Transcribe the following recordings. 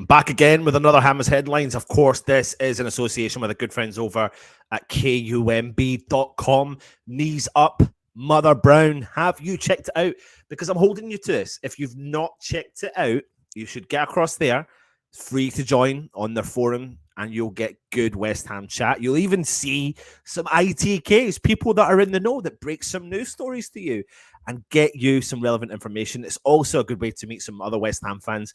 Back again with another Hammers Headlines. Of course, this is in association with our good friends over at kumb.com. Knees up, Mother Brown. Have you checked it out? Because I'm holding you to this. If you've not checked it out, you should get across there. It's free to join on their forum, and you'll get good West Ham chat. You'll even see some ITKs, people that are in the know that break some news stories to you and get you some relevant information. It's also a good way to meet some other West Ham fans.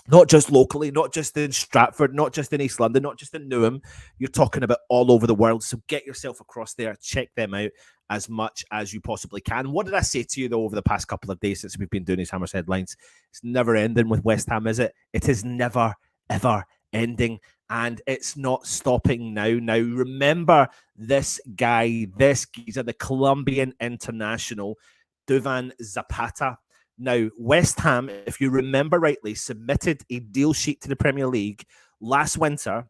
Not just locally, not just in Stratford, not just in East London, not just in Newham. You're talking about all over the world. So get yourself across there. Check them out as much as you possibly can. What did I say to you, though, over the past couple of days since we've been doing these Hammers Headlines? It's never ending with West Ham, is it? It is never, ever ending. And it's not stopping now. Now, remember this guy, this geezer, the Colombian international, Duvan Zapata. Now, West Ham, if you remember rightly, submitted a deal sheet to the Premier League last winter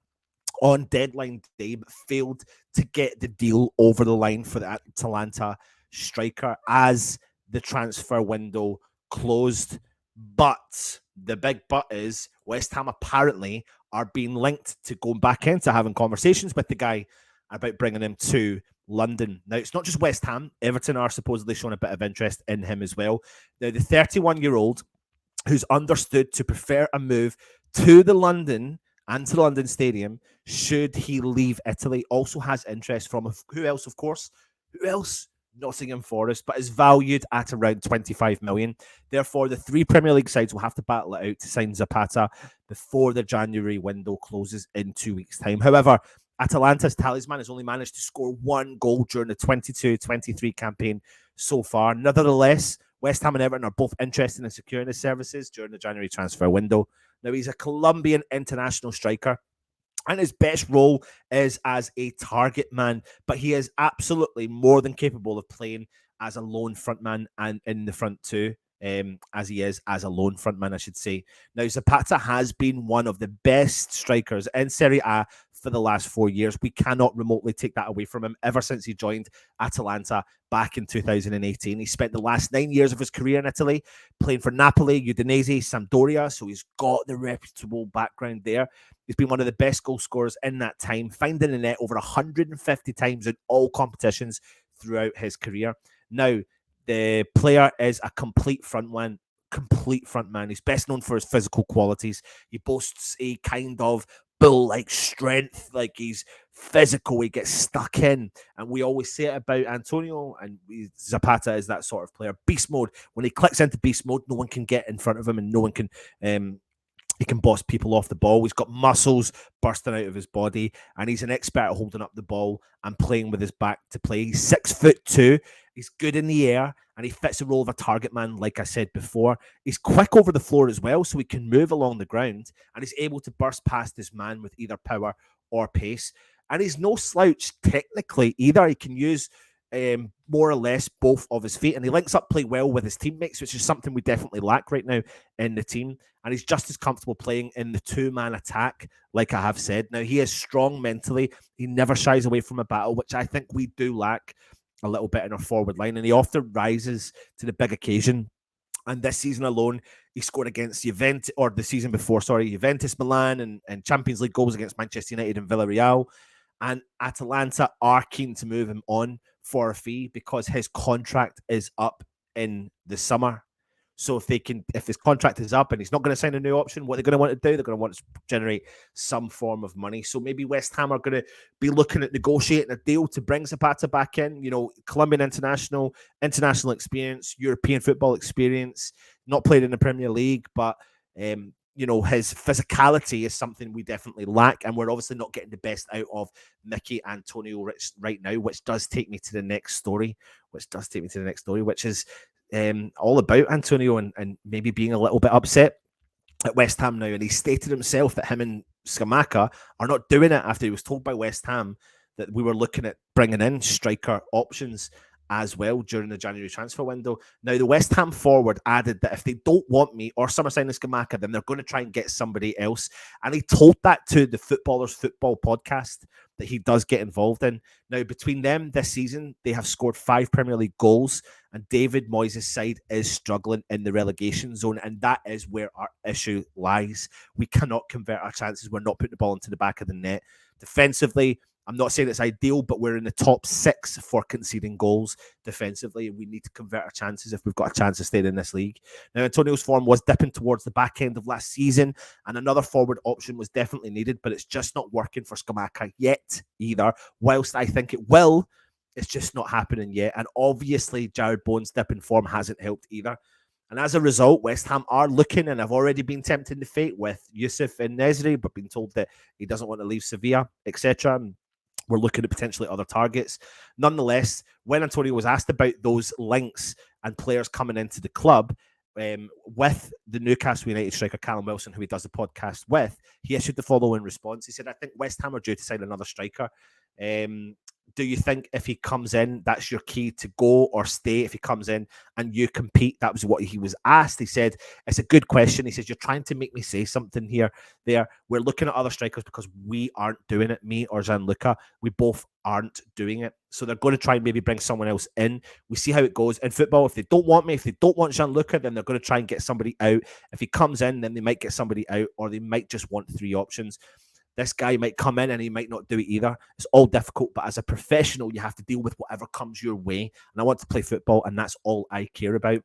on deadline day, but failed to get the deal over the line for the ATALANTA striker as the transfer window closed. But the big but is West Ham apparently are being linked to going back into having conversations with the guy about bringing him to London. Now, it's not just West Ham. Everton are supposedly showing a bit of interest in him as well. Now, the 31-year-old who's understood to prefer a move to the London and to the London Stadium should he leave Italy also has interest from who else, of course? Who else? Nottingham Forest, but is valued at around 25 million. Therefore, the three Premier League sides will have to battle it out to sign Zapata before the January window closes in 2 weeks' time. However, Atalanta's talisman has only managed to score one goal during the 22-23 campaign so far. Nevertheless, West Ham and Everton are both interested in securing his services during the January transfer window. Now, he's a Colombian international striker, and his best role is as a target man, but he is absolutely more than capable of playing as a lone frontman and in the front too. As he is as a lone frontman, I should say. Now, Zapata has been one of the best strikers in Serie A for the last 4 years. We cannot remotely take that away from him ever since he joined Atalanta back in 2018. He spent the last 9 years of his career in Italy playing for Napoli, Udinese, Sampdoria, so he's got the reputable background there. He's been one of the best goal scorers in that time, finding the net over 150 times in all competitions throughout his career. Now, the player is a complete frontman. He's best known for his physical qualities. He boasts a kind of bull-like strength, like he's physical, he gets stuck in. And we always say it about Antonio, and Zapata is that sort of player. Beast mode. When he clicks into beast mode, no one can get in front of him and no one can he can boss people off the ball. He's got muscles bursting out of his body, and he's an expert at holding up the ball and playing with his back to play. He's 6'2". He's good in the air, and he fits the role of a target man, like I said before. He's quick over the floor as well, so he can move along the ground, and he's able to burst past his man with either power or pace. And he's no slouch technically either. He can use more or less both of his feet, and he links up play well with his teammates, which is something we definitely lack right now in the team. And he's just as comfortable playing in the two-man attack, like I have said. Now, he is strong mentally. He never shies away from a battle, which I think we do lack a little bit in our forward line, and he often rises to the big occasion. And this season alone, he scored against Juventus, or the season before, Juventus, Milan, and Champions League goals against Manchester United and Villarreal. And Atalanta are keen to move him on for a fee because his contract is up in the summer. So if his contract is up and he's not going to sign a new option, what they're going to want to do, they're going to want to generate some form of money. So maybe West Ham are going to be looking at negotiating a deal to bring Zapata back in. You know, Colombian international experience, European football experience, not played in the Premier League, but you know, his physicality is something we definitely lack, and we're obviously not getting the best out of Mickey Antonio right now, which does take me to the next story, which is all about Antonio and maybe being a little bit upset at West Ham now. And he stated himself that him and Scamacca are not doing it after he was told by West Ham that we were looking at bringing in striker options as well during the January transfer window. Now, the West Ham forward added that if they don't want me or summer signing Scamacca, then they're going to try and get somebody else. And he told that to the Footballers Football podcast that he does get involved in. Now, between them this season, they have scored 5 Premier League goals and David Moyes' side is struggling in the relegation zone, and that is where our issue lies. We cannot convert our chances. We're not putting the ball into the back of the net. Defensively, I'm not saying it's ideal, but we're in the top 6 for conceding goals defensively, and we need to convert our chances if we've got a chance of staying in this league. Now, Antonio's form was dipping towards the back end of last season, and another forward option was definitely needed, but it's just not working for Scamacca yet either. Whilst I think it will, it's just not happening yet. And obviously, Jared Bowen's dip in form hasn't helped either. And as a result, West Ham are looking, and have already been tempting the fate with Yusuf and Nesri, but been told that he doesn't want to leave Sevilla, etc. And we're looking at potentially other targets. Nonetheless, when Antonio was asked about those links and players coming into the club, with the Newcastle United striker Callum Wilson, who he does the podcast with, he issued the following response. He said, I think West Ham are due to sign another striker. Do you think if he comes in, that's your key to go or stay if he comes in and you compete? That was what he was asked. He said, it's a good question. He says, you're trying to make me say something here. We're looking at other strikers because we aren't doing it. Me or Gianluca, we both aren't doing it. So they're going to try and maybe bring someone else in. We see how it goes. In football, if they don't want me, if they don't want Gianluca, then they're going to try and get somebody out. If he comes in, then they might get somebody out, or they might just want 3 options. This guy might come in and he might not do it either. It's all difficult, but as a professional, you have to deal with whatever comes your way. And I want to play football, and that's all I care about.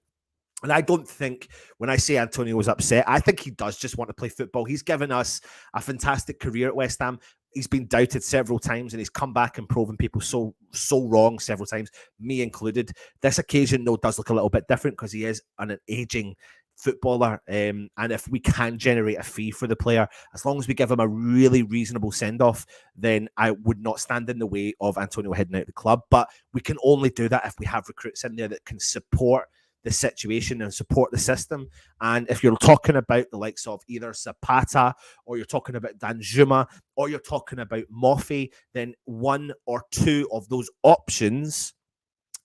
And I don't think when I say Antonio was upset, I think he does just want to play football. He's given us a fantastic career at West Ham. He's been doubted several times, and he's come back and proven people so wrong several times, me included. This occasion, though, does look a little bit different because he is an aging footballer, and if we can generate a fee for the player, as long as we give him a really reasonable send-off, then I would not stand in the way of Antonio heading out of the club. But we can only do that if we have recruits in there that can support the situation and support the system. And if you're talking about the likes of either Zapata, or you're talking about Danjuma, or you're talking about Moffey, then 1 or 2 of those options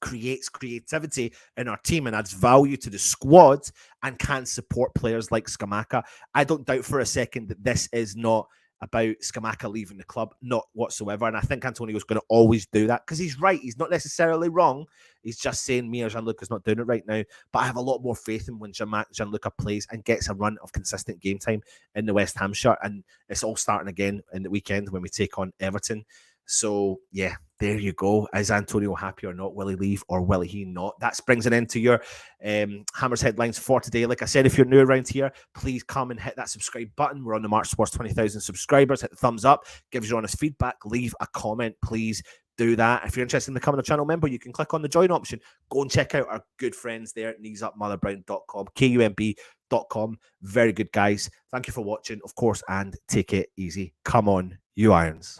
creates creativity in our team and adds value to the squad and can support players like Scamacca. I don't doubt for a second that this is not about Scamacca leaving the club, not whatsoever. And I think Antonio's going to always do that because he's right. He's not necessarily wrong. He's just saying me or Gianluca's not doing it right now. But I have a lot more faith in when Gianluca plays and gets a run of consistent game time in the West Ham shirt. And it's all starting again in the weekend when we take on Everton. So, yeah, there you go. Is Antonio happy or not? Will he leave or will he not? That brings an end to your Hammers headlines for today. Like I said, if you're new around here, please come and hit that subscribe button. We're on the march towards 20,000 subscribers. Hit the thumbs up. Give us your honest feedback. Leave a comment, please. Do that. If you're interested in becoming a channel member, you can click on the join option. Go and check out our good friends there at kneesupmotherbrown.com, KUMB.com. Very good guys. Thank you for watching, of course, and take it easy. Come on, you Irons.